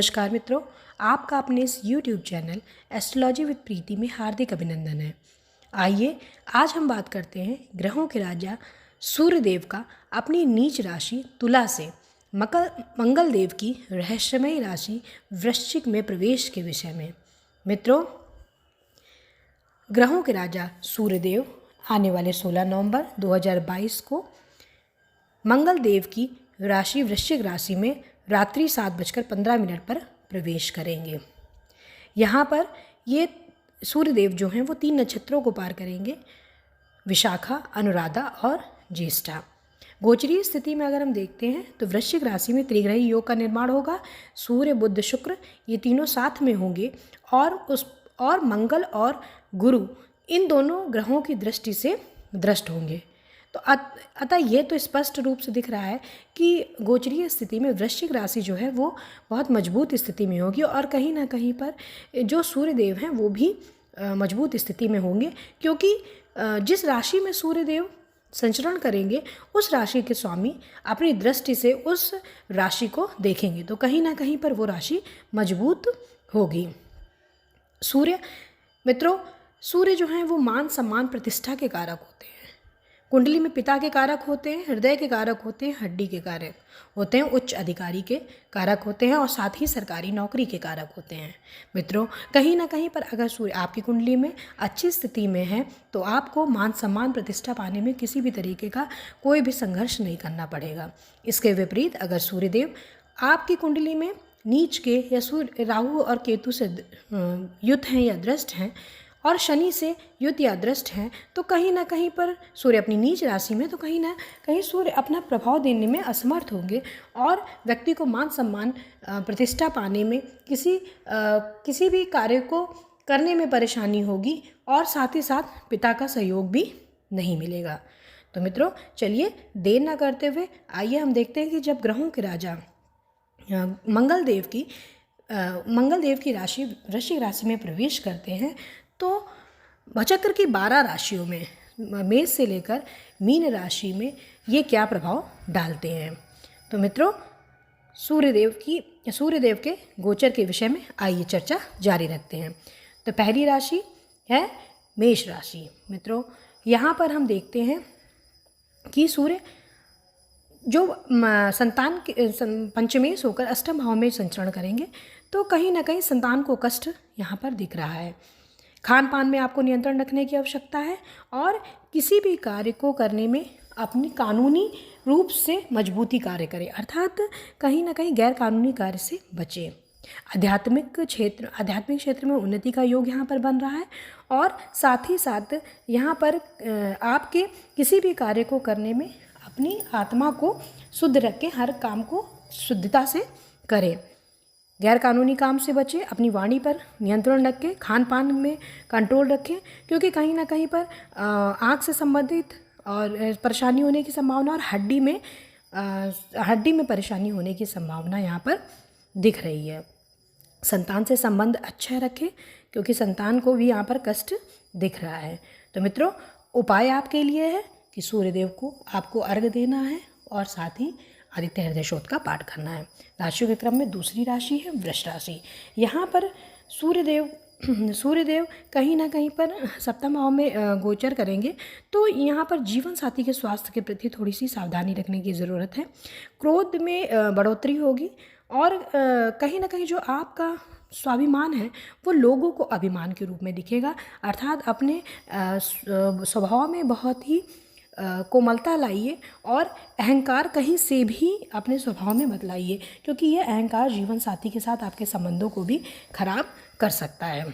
नमस्कार मित्रों, आपका अपने इस YouTube चैनल एस्ट्रोलॉजी विद प्रीति में हार्दिक अभिनंदन है। आइए आज हम बात करते हैं ग्रहों के राजा सूर्यदेव का अपनी नीच राशि तुला से मंगल देव की रहस्यमयी राशि वृश्चिक में प्रवेश के विषय में। मित्रों, ग्रहों के राजा सूर्यदेव आने वाले 16 नवंबर 2022 को मंगल देव की राशि वृश्चिक राशि में रात्रि 7:15 पर प्रवेश करेंगे। यहाँ पर ये सूर्यदेव जो हैं वो 3 नक्षत्रों को पार करेंगे, विशाखा, अनुराधा और ज्येष्ठा। गोचरीय स्थिति में अगर हम देखते हैं तो वृश्चिक राशि में त्रिग्रही योग का निर्माण होगा। सूर्य, बुध, शुक्र ये तीनों साथ में होंगे और मंगल और गुरु इन दोनों ग्रहों की दृष्टि से दृष्ट होंगे। तो अतः ये तो स्पष्ट रूप से दिख रहा है कि गोचरीय स्थिति में वृश्चिक राशि जो है वो बहुत मजबूत स्थिति में होगी और कहीं ना कहीं पर जो सूर्यदेव हैं वो भी मजबूत स्थिति में होंगे, क्योंकि जिस राशि में सूर्यदेव संचरण करेंगे उस राशि के स्वामी अपनी दृष्टि से उस राशि को देखेंगे, तो कहीं ना कहीं पर वो राशि मजबूत होगी। मित्रों, सूर्य जो हैं वो मान सम्मान प्रतिष्ठा के कारक होते हैं। कुंडली में पिता के कारक होते हैं, हृदय के कारक होते हैं, हड्डी के कारक होते हैं, उच्च अधिकारी के कारक होते हैं और साथ ही सरकारी नौकरी के कारक होते हैं। मित्रों, कहीं ना कहीं पर अगर सूर्य आपकी कुंडली में अच्छी स्थिति में है तो आपको मान सम्मान प्रतिष्ठा पाने में किसी भी तरीके का कोई भी संघर्ष नहीं करना पड़ेगा। इसके विपरीत अगर सूर्यदेव आपकी कुंडली में नीच के या सूर्य, राहु और केतु से युत हैं या दृष्ट हैं और शनि से युत या दृष्ट हैं, तो कहीं ना कहीं पर सूर्य अपनी नीच राशि में, तो कहीं ना कहीं सूर्य अपना प्रभाव देने में असमर्थ होंगे और व्यक्ति को मान सम्मान प्रतिष्ठा पाने में किसी भी कार्य को करने में परेशानी होगी और साथ ही साथ पिता का सहयोग भी नहीं मिलेगा। तो मित्रों, चलिए देर ना करते हुए आइए हम देखते हैं कि जब ग्रहों के राजा मंगल देव की राशि वृश्चिक राशि में प्रवेश करते हैं तो भचक्र की 12 राशियों में मेष से लेकर मीन राशि में ये क्या प्रभाव डालते हैं। तो मित्रों, सूर्यदेव के गोचर के विषय में आइए चर्चा जारी रखते हैं। तो पहली राशि है मेष राशि। मित्रों, यहाँ पर हम देखते हैं कि सूर्य जो संतान के पंचमेश होकर अष्टम भाव में संचरण करेंगे, तो कहीं ना कहीं संतान को कष्ट यहाँ पर दिख रहा है। खान पान में आपको नियंत्रण रखने की आवश्यकता है और किसी भी कार्य को करने में अपनी कानूनी रूप से मजबूती कार्य करें, अर्थात कहीं ना कहीं गैर कानूनी कार्य से बचें। आध्यात्मिक क्षेत्र में उन्नति का योग यहाँ पर बन रहा है और साथ ही साथ यहाँ पर आपके किसी भी कार्य को करने में अपनी आत्मा को शुद्ध रख के हर काम को शुद्धता से करें। गैर कानूनी काम से बचें, अपनी वाणी पर नियंत्रण रखें, खान पान में कंट्रोल रखें, क्योंकि कहीं ना कहीं पर आँख से संबंधित और परेशानी होने की संभावना और हड्डी में परेशानी होने की संभावना यहाँ पर दिख रही है। संतान से संबंध अच्छा रखें, क्योंकि संतान को भी यहाँ पर कष्ट दिख रहा है। तो मित्रों, उपाय आपके लिए है कि सूर्यदेव को आपको अर्घ्य देना है और साथ ही आदित्य हृदय शोध का पाठ करना है। राशियों के क्रम में दूसरी राशि है वृष राशि। यहाँ पर सूर्यदेव कहीं ना कहीं पर सप्तम भाव में गोचर करेंगे, तो यहाँ पर जीवन साथी के स्वास्थ्य के प्रति थोड़ी सी सावधानी रखने की ज़रूरत है। क्रोध में बढ़ोतरी होगी और कहीं ना कहीं जो आपका स्वाभिमान है वो लोगों को अभिमान के रूप में दिखेगा, अर्थात अपने स्वभाव में बहुत ही कोमलता लाइए और अहंकार कहीं से भी अपने स्वभाव में मत लाइए, क्योंकि ये अहंकार जीवन साथी के साथ आपके संबंधों को भी खराब कर सकता है।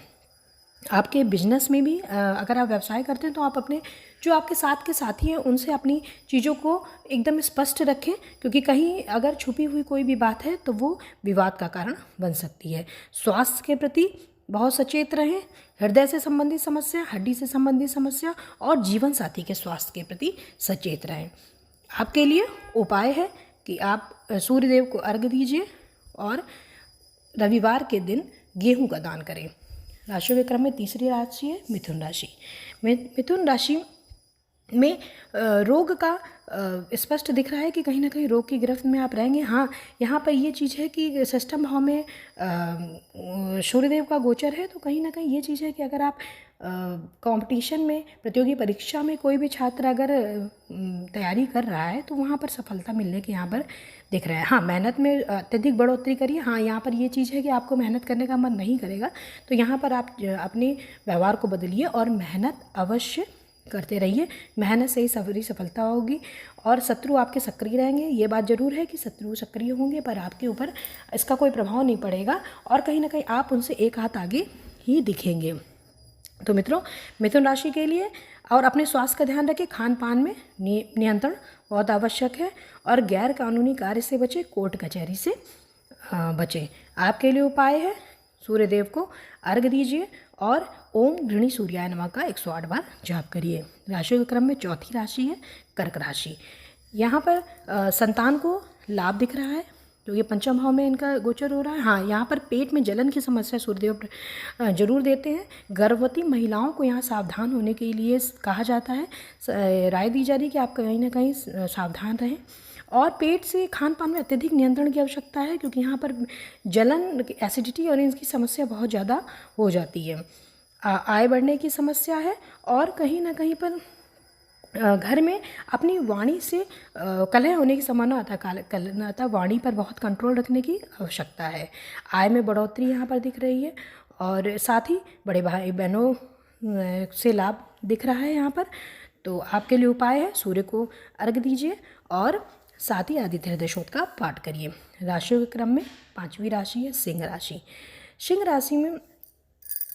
आपके बिजनेस में भी अगर आप व्यवसाय करते हैं तो आप अपने जो आपके साथ के साथी हैं उनसे अपनी चीज़ों को एकदम स्पष्ट रखें, क्योंकि कहीं अगर छुपी हुई कोई भी बात है तो वो विवाद का कारण बन सकती है। स्वास्थ्य के प्रति बहुत सचेत रहें। हृदय से संबंधित समस्या, हड्डी से संबंधित समस्या और जीवन साथी के स्वास्थ्य के प्रति सचेत रहें। आपके लिए उपाय है कि आप सूर्यदेव को अर्घ्य दीजिए और रविवार के दिन गेहूं का दान करें। राशियों के क्रम में तीसरी राशि है मिथुन राशि। मिथुन राशि में रोग का स्पष्ट दिख रहा है कि कहीं ना कहीं रोग की गिरफ्त में आप रहेंगे। हाँ, यहाँ पर ये चीज़ है कि षष्ठम भाव में सूर्यदेव का गोचर है, तो कहीं ना कहीं ये चीज़ है कि अगर आप कंपटीशन में, प्रतियोगी परीक्षा में कोई भी छात्र अगर तैयारी कर रहा है तो वहाँ पर सफलता मिलने के यहाँ पर दिख रहा है। हाँ, मेहनत में अत्यधिक बढ़ोतरी करिए। हाँ, यहाँ पर ये चीज़ है कि आपको मेहनत करने का मन नहीं करेगा, तो यहाँ पर आप अपने व्यवहार को बदलिए और मेहनत अवश्य करते रहिए। मेहनत से ही सफरी सफलता होगी। और शत्रु आपके सक्रिय रहेंगे, ये बात ज़रूर है कि शत्रु सक्रिय होंगे, पर आपके ऊपर इसका कोई प्रभाव नहीं पड़ेगा और कहीं ना कहीं आप उनसे एक हाथ आगे ही दिखेंगे। तो मित्रों, मिथुन राशि के लिए और अपने स्वास्थ्य का ध्यान रखें, खान पान में नियंत्रण बहुत आवश्यक है और गैर कानूनी कार्य से बचें, कोर्ट कचहरी से बचें। आपके लिए उपाय है सूर्यदेव को अर्घ्य दीजिए और ओम गृणी सूर्याय नमः का 108 बार जाप करिए। राशियों के क्रम में चौथी राशि है कर्क राशि। यहाँ पर संतान को लाभ दिख रहा है, तो ये पंचम भाव में इनका गोचर हो रहा है। हाँ, यहाँ पर पेट में जलन की समस्या सूर्यदेव जरूर देते हैं। गर्भवती महिलाओं को यहाँ सावधान होने के लिए कहा जाता है, राय दी जा रही है कि आप कहीं ना कहीं सावधान रहें। और पेट से खान पान में अत्यधिक नियंत्रण की आवश्यकता है, क्योंकि यहाँ पर जलन, एसिडिटी और इनकी समस्या बहुत ज़्यादा हो जाती है। आय बढ़ने की समस्या है और कहीं ना कहीं पर घर में अपनी वाणी से कलह होने की संभावना अतः वाणी पर बहुत कंट्रोल रखने की आवश्यकता है। आय में बढ़ोतरी यहाँ पर दिख रही है और साथ ही बड़े भाई बहनों से लाभ दिख रहा है यहाँ पर। तो आपके लिए उपाय है सूर्य को अर्घ्य दीजिए और साथ ही आदित्य हृदय स्तोत्र का पाठ करिए। राशियों के क्रम में पांचवी राशि है सिंह राशि। सिंह राशि में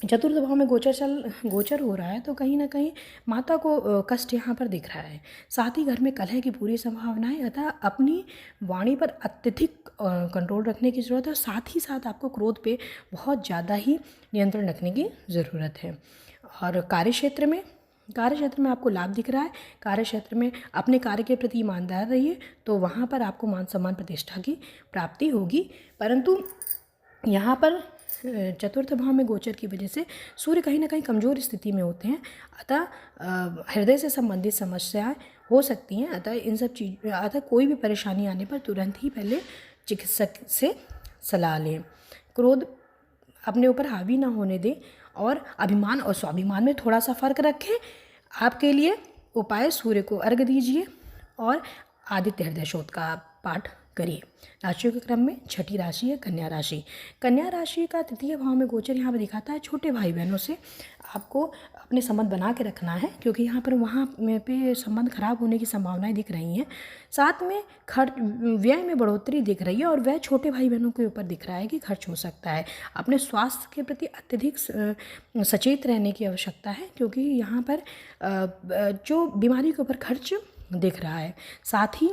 चतुर्थ भाव में गोचर हो रहा है, तो कहीं ना कहीं माता को कष्ट यहाँ पर दिख रहा है। साथ ही घर में कलह की पूरी संभावना है, अतः अपनी वाणी पर अत्यधिक कंट्रोल रखने की ज़रूरत है और साथ ही साथ आपको क्रोध पे बहुत ज़्यादा ही नियंत्रण रखने की ज़रूरत है। और कार्यक्षेत्र में आपको लाभ दिख रहा है। कार्यक्षेत्र में अपने कार्य के प्रति ईमानदार रहिए, तो वहाँ पर आपको मान सम्मान प्रतिष्ठा की प्राप्ति होगी। परंतु यहाँ पर चतुर्थ भाव में गोचर की वजह से सूर्य कहीं ना कहीं कमज़ोर स्थिति में होते हैं, अतः हृदय से संबंधित समस्याएं हो सकती हैं। अतः कोई भी परेशानी आने पर तुरंत ही पहले चिकित्सक से सलाह लें। क्रोध अपने ऊपर हावी ना होने दें और अभिमान और स्वाभिमान में थोड़ा सा फर्क रखें। आपके लिए उपाय सूर्य को अर्घ्य दीजिए और आदित्य हृदय स्तोत्र का पाठ करिए। राशियों के क्रम में छठी राशि है कन्या राशि। कन्या राशि का तृतीय भाव में गोचर यहाँ पर दिखाता है छोटे भाई बहनों से आपको अपने संबंध बना के रखना है, क्योंकि यहाँ पर वहाँ पे संबंध खराब होने की संभावनाएं दिख रही हैं। साथ में व्यय में बढ़ोतरी दिख रही है और वह छोटे भाई बहनों के ऊपर दिख रहा है कि खर्च हो सकता है। अपने स्वास्थ्य के प्रति अत्यधिक सचेत रहने की आवश्यकता है, क्योंकि यहाँ पर जो बीमारी के ऊपर खर्च दिख रहा है। साथ ही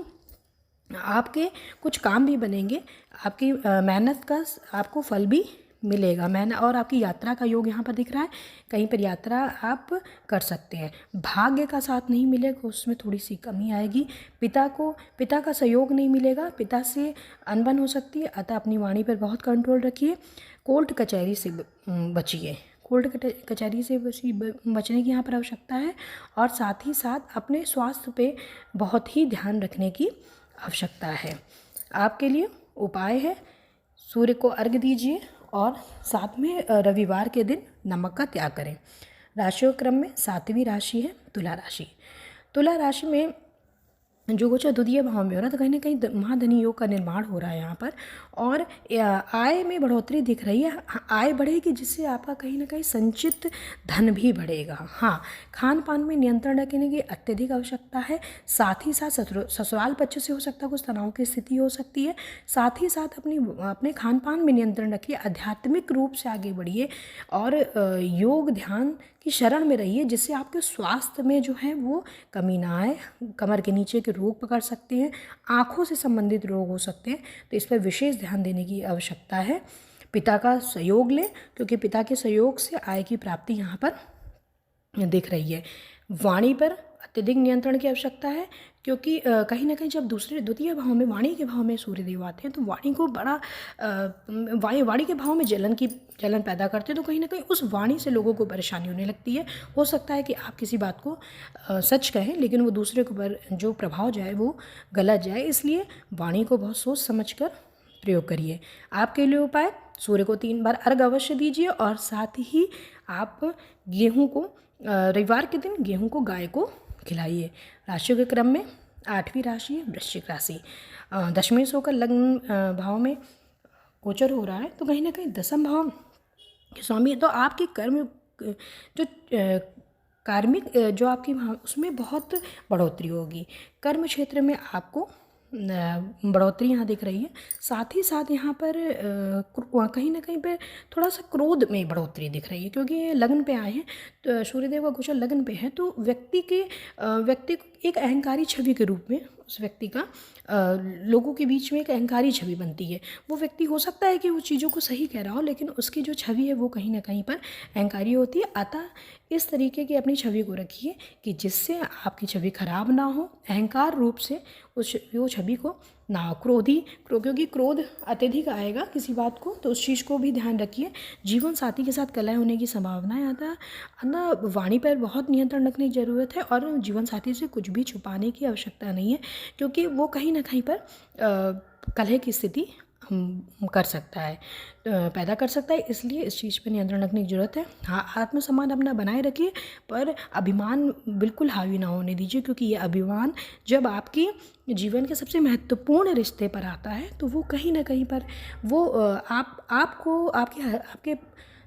आपके कुछ काम भी बनेंगे, आपकी मेहनत का आपको फल भी मिलेगा। और आपकी यात्रा का योग यहाँ पर दिख रहा है, कहीं पर यात्रा आप कर सकते हैं। भाग्य का साथ नहीं मिलेगा, उसमें थोड़ी सी कमी आएगी। पिता का सहयोग नहीं मिलेगा, पिता से अनबन हो सकती है, अतः अपनी वाणी पर बहुत कंट्रोल रखिए। कोर्ट कचहरी से बचिए, कोर्ट कचहरी से बचने की यहाँ पर आवश्यकता है। और साथ ही साथ अपने स्वास्थ्य पे बहुत ही ध्यान रखने की आवश्यकता है। आपके लिए उपाय है सूर्य को अर्घ्य दीजिए और साथ में रविवार के दिन नमक का त्याग करें। राशियों क्रम में सातवीं राशि है तुला राशि। तुला राशि में जो गोचर द्वितीय भाव में हो रहा है, तो कहीं ना कहीं महाधनी योग का निर्माण हो रहा है यहाँ पर और आय में बढ़ोतरी दिख रही है। आय बढ़ेगी जिससे आपका कहीं ना कहीं संचित धन भी बढ़ेगा। हाँ, खान पान में नियंत्रण रखने की अत्यधिक आवश्यकता है। साथ ही साथ ससुराल पक्ष से हो सकता है कुछ तनाव की स्थिति हो सकती है। साथ ही साथ अपने खान पान में नियंत्रण रखिए, आध्यात्मिक रूप से आगे बढ़िए और योग ध्यान की शरण में रहिए, जिससे आपके स्वास्थ्य में जो है वो कमी ना आए। कमर के नीचे के रोग पकड़ सकते हैं, आँखों से संबंधित रोग हो सकते हैं, तो इस पर विशेष ध्यान देने की आवश्यकता है। पिता का सहयोग लें, क्योंकि पिता के सहयोग से आय की प्राप्ति यहाँ पर दिख रही है। वाणी पर अत्यधिक नियंत्रण की आवश्यकता है, क्योंकि कहीं ना कहीं जब द्वितीय भाव में, वाणी के भाव में सूर्यदेव आते हैं, तो वाणी को बड़ा वाणी के भाव में जलन पैदा करते हैं, तो कहीं ना कहीं उस वाणी से लोगों को परेशानी होने लगती है। हो सकता है कि आप किसी बात को सच कहें, लेकिन वो दूसरे के ऊपर जो प्रभाव जाए वो गलत जाए, इसलिए वाणी को बहुत सोच समझ कर प्रयोग करिए। आपके लिए उपाय, सूर्य को 3 बार अर्घ अवश्य दीजिए, और साथ ही आप गेहूं को रविवार के दिन गेहूं को गाय को खिलाइए। राशियों के क्रम में 8वीं राशि है वृश्चिक राशि। दशमेश होकर लग्न भाव में गोचर हो रहा है, तो कहीं ना कहीं दसम भाव के स्वामी, तो आपके कर्म जो कार्मिक जो आपकी उसमें बहुत बढ़ोतरी होगी। कर्म क्षेत्र में आपको बढ़ोतरी यहाँ दिख रही है। साथ ही साथ यहाँ पर कहीं ना कहीं पे थोड़ा सा क्रोध में बढ़ोतरी दिख रही है, क्योंकि ये लग्न पे आए हैं, तो सूर्यदेव का गोचर लग्न पे है, तो व्यक्ति को एक अहंकारी छवि के रूप में उस व्यक्ति का लोगों के बीच में एक अहंकारी छवि बनती है। वो व्यक्ति हो सकता है कि वो चीज़ों को सही कह रहा हो, लेकिन उसकी जो छवि है वो कहीं ना कहीं पर अहंकारी होती है। अतः इस तरीके की अपनी छवि को रखिए कि जिससे आपकी छवि खराब ना हो, अहंकार रूप से वो छवि को ना हो। क्योंकि क्रोध अत्यधिक आएगा किसी बात को, तो उस चीज़ को भी ध्यान रखिए। जीवन साथी के साथ कलह होने की संभावना है, अतः वाणी पर बहुत नियंत्रण रखने की ज़रूरत है, और जीवन साथी से कुछ भी छुपाने की आवश्यकता नहीं है, क्योंकि वो कहीं ना कहीं पर कलह की स्थिति कर सकता है, पैदा कर सकता है। इसलिए इस चीज़ पर नियंत्रण रखने की ज़रूरत है। हाँ, आत्मसम्मान अपना बनाए रखिए, पर अभिमान बिल्कुल हावी ना होने दीजिए, क्योंकि ये अभिमान जब आपकी जीवन के सबसे महत्वपूर्ण रिश्ते पर आता है, तो वो कहीं ना कहीं पर वो आपके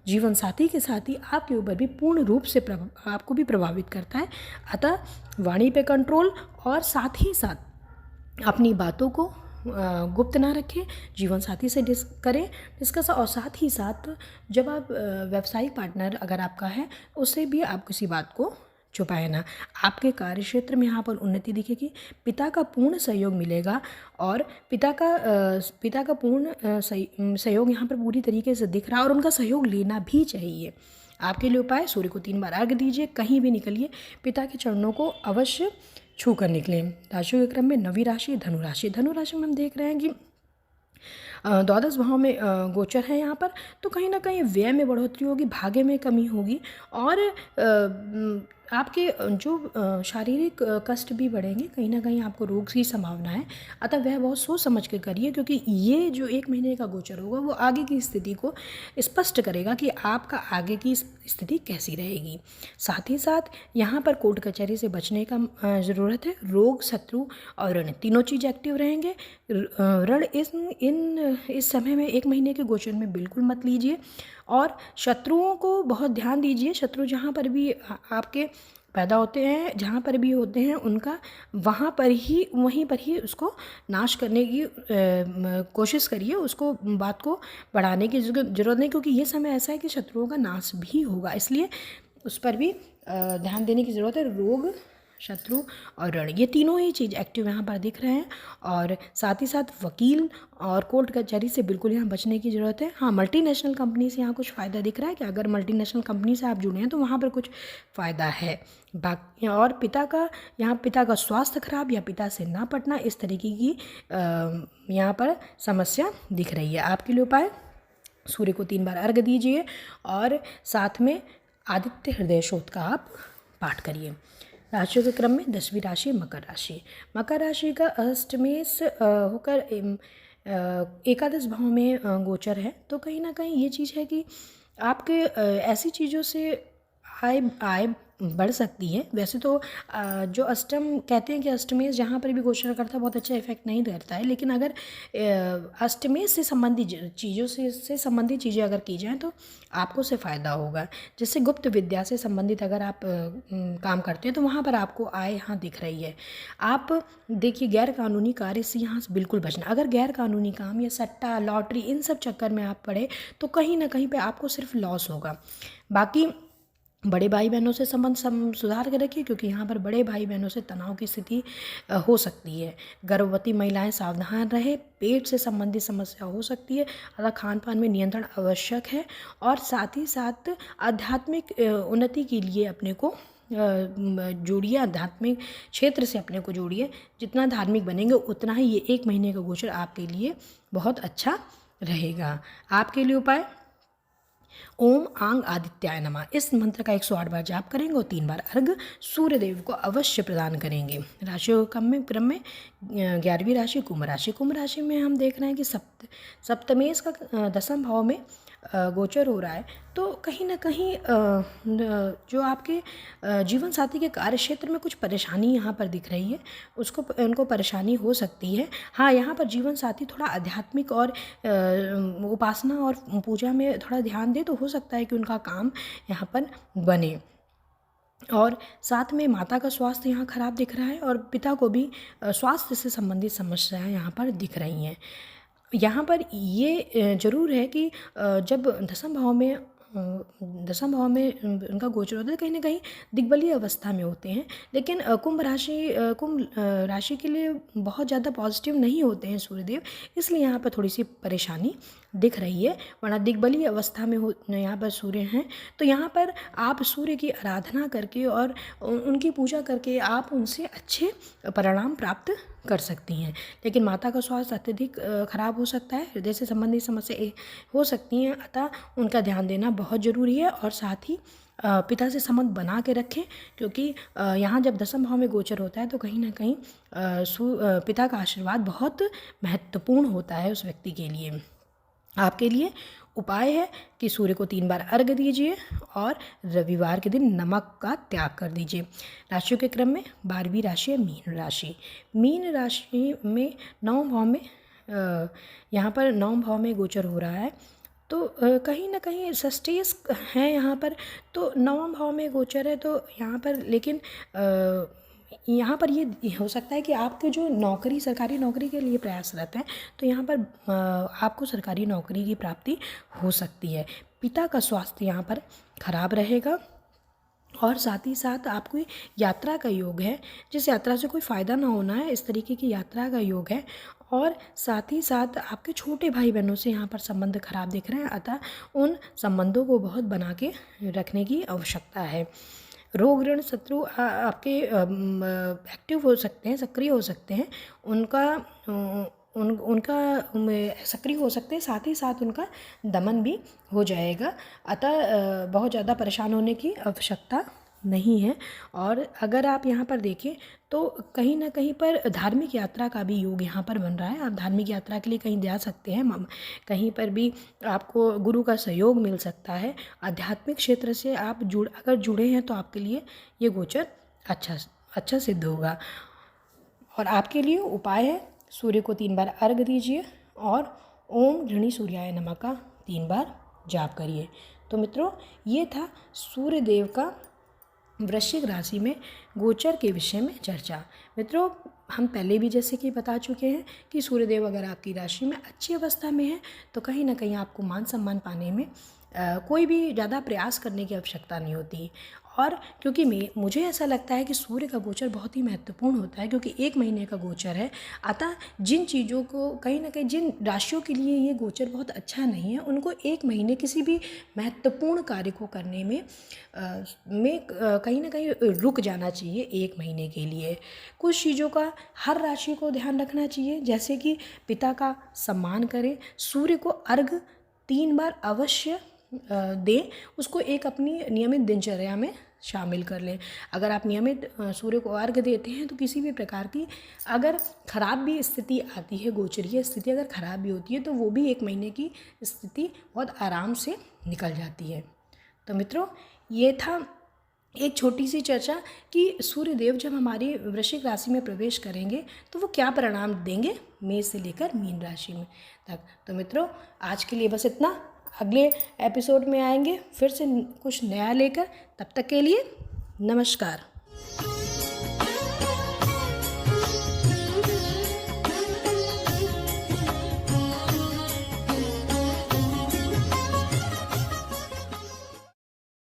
जीवन साथी के साथ ही आपके ऊपर भी पूर्ण रूप से आपको भी प्रभावित करता है। अतः वाणी पे कंट्रोल, और साथ ही साथ अपनी बातों को गुप्त ना रखें, जीवन साथी से डिस्कस, और साथ ही साथ जब आप व्यावसायिक पार्टनर अगर आपका है, उससे भी आप किसी बात को छुपाए ना। आपके कार्य क्षेत्र में यहाँ पर उन्नति दिखेगी, पिता का पूर्ण सहयोग मिलेगा, और पिता का पूर्ण सहयोग यहाँ पर पूरी तरीके से दिख रहा है, और उनका सहयोग लेना भी चाहिए। आपके लिए उपाय, सूर्य को 3 बार अर्घ दीजिए, कहीं भी निकलिए पिता के चरणों को अवश्य छू कर निकलें। राशियों के क्रम में 9वीं राशि धनु राशि। धनु राशि में हम देख रहे हैं कि द्वादश भाव में गोचर है यहाँ पर, तो कहीं ना कहीं व्यय में बढ़ोतरी होगी, भाग्य में कमी होगी, और आपके जो शारीरिक कष्ट भी बढ़ेंगे, कहीं ना कहीं आपको रोग की संभावना है। अतः वह बहुत सोच समझ कर करिए, क्योंकि ये जो 1 महीने का गोचर होगा वो आगे की स्थिति को स्पष्ट करेगा कि आपका आगे की स्थिति कैसी रहेगी। साथ ही साथ यहाँ पर कोर्ट कचहरी से बचने का ज़रूरत है। रोग, शत्रु और ऋण तीनों चीज़ एक्टिव रहेंगे। ऋण इस समय में 1 महीने के गोचर में बिल्कुल मत लीजिए, और शत्रुओं को बहुत ध्यान दीजिए। शत्रु जहाँ पर भी आपके पैदा होते हैं, जहाँ पर भी होते हैं, उनका वहीं पर ही उसको नाश करने की कोशिश करिए। उसको बात को बढ़ाने की ज़रूरत नहीं, क्योंकि ये समय ऐसा है कि शत्रुओं का नाश भी होगा, इसलिए उस पर भी ध्यान देने की ज़रूरत है। रोग, शत्रु और ऋण, ये तीनों ही चीज़ एक्टिव यहाँ पर दिख रहे हैं, और साथ ही साथ वकील और कोर्ट कचहरी से बिल्कुल यहाँ बचने की ज़रूरत है। हाँ, मल्टीनेशनल कंपनी से यहाँ कुछ फ़ायदा दिख रहा है कि अगर मल्टीनेशनल कंपनी से आप जुड़े हैं तो वहाँ पर कुछ फ़ायदा है। बाकी और पिता का स्वास्थ्य खराब या पिता से ना पटना, इस तरीके की यहाँ पर समस्या दिख रही है। आपके लिए उपाय, सूर्य को 3 बार अर्घ दीजिए, और साथ में आदित्य हृदय शोध का आप पाठ करिए। राशियों के क्रम में 10वीं राशि मकर राशि। मकर राशि का अष्टमेश होकर एकादश भाव में गोचर है, तो कहीं ना कहीं ये चीज़ है कि आपके ऐसी चीज़ों से आय बढ़ सकती है। वैसे तो जो अष्टम कहते हैं कि अष्टमेश जहाँ पर भी गोचर करता है बहुत अच्छा इफेक्ट नहीं करता है, लेकिन अगर अष्टमेश से संबंधित चीज़ें अगर की जाएँ तो आपको से फ़ायदा होगा। जैसे गुप्त विद्या से संबंधित अगर आप काम करते हैं तो वहाँ पर आपको आय यहाँ दिख रही है। आप देखिए, गैर कानूनी कार्य से यहाँ से बिल्कुल बचना। अगर गैर कानूनी काम या सट्टा, लॉटरी, इन सब चक्कर में आप पड़े तो कहीं ना कहीं पे आपको सिर्फ लॉस होगा। बाकी बड़े भाई बहनों से संबंध सुधार कर रखिए, क्योंकि यहाँ पर बड़े भाई बहनों से तनाव की स्थिति हो सकती है। गर्भवती महिलाएं सावधान रहे, पेट से संबंधित समस्या हो सकती है, अतः खान पान में नियंत्रण आवश्यक है। और साथ ही साथ आध्यात्मिक उन्नति के लिए अपने को जोड़िए, आध्यात्मिक क्षेत्र से अपने को जोड़िए। जितना धार्मिक बनेंगे उतना ही ये 1 महीने का गोचर आपके लिए बहुत अच्छा रहेगा। आपके लिए उपाय, ओम आंग आदित्याय नमः, इस मंत्र का 108 बार जाप करेंगे और 3 बार अर्घ सूर्य देव को अवश्य प्रदान करेंगे। राशियों के क्रम में 11वीं राशि कुंभ राशि। कुंभ राशि में हम देख रहे हैं कि सप्तमेश का 10वें भाव में गोचर हो रहा है। तो कहीं ना कहीं जो आपके जीवन साथी के कार्य क्षेत्र में कुछ परेशानी यहाँ पर दिख रही है, उनको परेशानी हो सकती है। हाँ, यहाँ पर जीवन साथी थोड़ा आध्यात्मिक और उपासना और पूजा में थोड़ा ध्यान दे तो हो सकता है कि उनका काम यहाँ पर बने। और साथ में माता का स्वास्थ्य यहाँ खराब दिख रहा है और पिता को भी स्वास्थ्य से संबंधित समस्याएं यहाँ पर दिख रही हैं। यहाँ पर ये जरूर है कि जब 10वें भाव में उनका गोचर होता है, कहीं ना कहीं दिग्बलीय अवस्था में होते हैं। लेकिन कुंभ राशि के लिए बहुत ज़्यादा पॉजिटिव नहीं होते हैं सूर्यदेव, इसलिए यहाँ पर थोड़ी सी परेशानी दिख रही है। वरना दिग्बलीय अवस्था में यहाँ पर सूर्य हैं, तो यहाँ पर आप सूर्य की आराधना करके और उनकी पूजा करके आप उनसे अच्छे परिणाम प्राप्त कर सकती हैं। लेकिन माता का स्वास्थ्य अत्यधिक खराब हो सकता है, हृदय से संबंधित समस्या हो सकती हैं, अतः उनका ध्यान देना बहुत ज़रूरी है। और साथ ही पिता से संबंध बना के रखें, क्योंकि यहाँ जब 10वें भाव में गोचर होता है तो कहीं ना कहीं पिता का आशीर्वाद बहुत महत्वपूर्ण होता है उस व्यक्ति के लिए। आपके लिए उपाय है कि सूर्य को 3 बार अर्घ दीजिए और रविवार के दिन नमक का त्याग कर दीजिए। राशियों के क्रम में 12वीं राशि है मीन राशि। मीन राशि में 9वें भाव में यहाँ पर 9वें भाव में गोचर हो रहा है, तो कहीं ना कहीं सस्टेस है यहाँ पर। तो 9वें भाव में गोचर है तो यहाँ पर, लेकिन यहाँ पर ये हो सकता है कि आपके जो सरकारी नौकरी के लिए प्रयासरत हैं, तो यहाँ पर आपको सरकारी नौकरी की प्राप्ति हो सकती है। पिता का स्वास्थ्य यहाँ पर खराब रहेगा और साथ ही साथ आपको यात्रा का योग है, जिस यात्रा से कोई फ़ायदा ना होना है, इस तरीके की यात्रा का योग है। और साथ ही साथ आपके छोटे भाई बहनों से यहाँ पर संबंध खराब दिख रहे हैं, अतः उन संबंधों को बहुत बना के रखने की आवश्यकता है। रोग ऋण शत्रु आपके एक्टिव हो सकते हैं, सक्रिय हो सकते हैं, उनका सक्रिय हो सकते हैं, साथ ही साथ उनका दमन भी हो जाएगा। अतः बहुत ज़्यादा परेशान होने की आवश्यकता नहीं है। और अगर आप यहाँ पर देखें तो कहीं ना कहीं पर धार्मिक यात्रा का भी योग यहाँ पर बन रहा है। आप धार्मिक यात्रा के लिए कहीं जा सकते हैं, कहीं पर भी आपको गुरु का सहयोग मिल सकता है। आध्यात्मिक क्षेत्र से आप अगर जुड़े हैं तो आपके लिए ये गोचर अच्छा सिद्ध होगा। और आपके लिए उपाय है, सूर्य को 3 बार अर्घ दीजिए और ओम ऋणी सूर्याय नमः का 3 बार जाप करिए। तो मित्रों, ये था सूर्य देव का वृश्चिक राशि में गोचर के विषय में चर्चा। मित्रों, हम पहले भी जैसे कि बता चुके हैं कि सूर्यदेव अगर आपकी राशि में अच्छी अवस्था में है तो कहीं ना कहीं आपको मान सम्मान पाने में कोई भी ज़्यादा प्रयास करने की आवश्यकता नहीं होती। और क्योंकि मुझे ऐसा लगता है कि सूर्य का गोचर बहुत ही महत्वपूर्ण होता है, क्योंकि 1 महीने का गोचर है। अतः जिन चीज़ों को कहीं ना कहीं, जिन राशियों के लिए ये गोचर बहुत अच्छा नहीं है, उनको 1 महीने किसी भी महत्वपूर्ण कार्य को करने में कहीं ना कहीं रुक जाना चाहिए 1 महीने के लिए। कुछ चीज़ों का हर राशि को ध्यान रखना चाहिए, जैसे कि पिता का सम्मान करें, सूर्य को अर्घ 3 बार अवश्य दें, उसको एक अपनी नियमित दिनचर्या में शामिल कर लें। अगर आप नियमित सूर्य को अर्घ देते हैं तो किसी भी प्रकार की अगर खराब भी स्थिति आती है, गोचरीय स्थिति अगर खराब भी होती है, तो वो भी 1 महीने की स्थिति बहुत आराम से निकल जाती है। तो मित्रों, ये था एक छोटी सी चर्चा कि सूर्यदेव जब हमारी वृश्चिक राशि में प्रवेश करेंगे तो वो क्या परिणाम देंगे मेष से लेकर मीन राशि में तक। तो मित्रों, आज के लिए बस इतना। अगले एपिसोड में आएंगे फिर से कुछ नया लेकर। तब तक के लिए नमस्कार।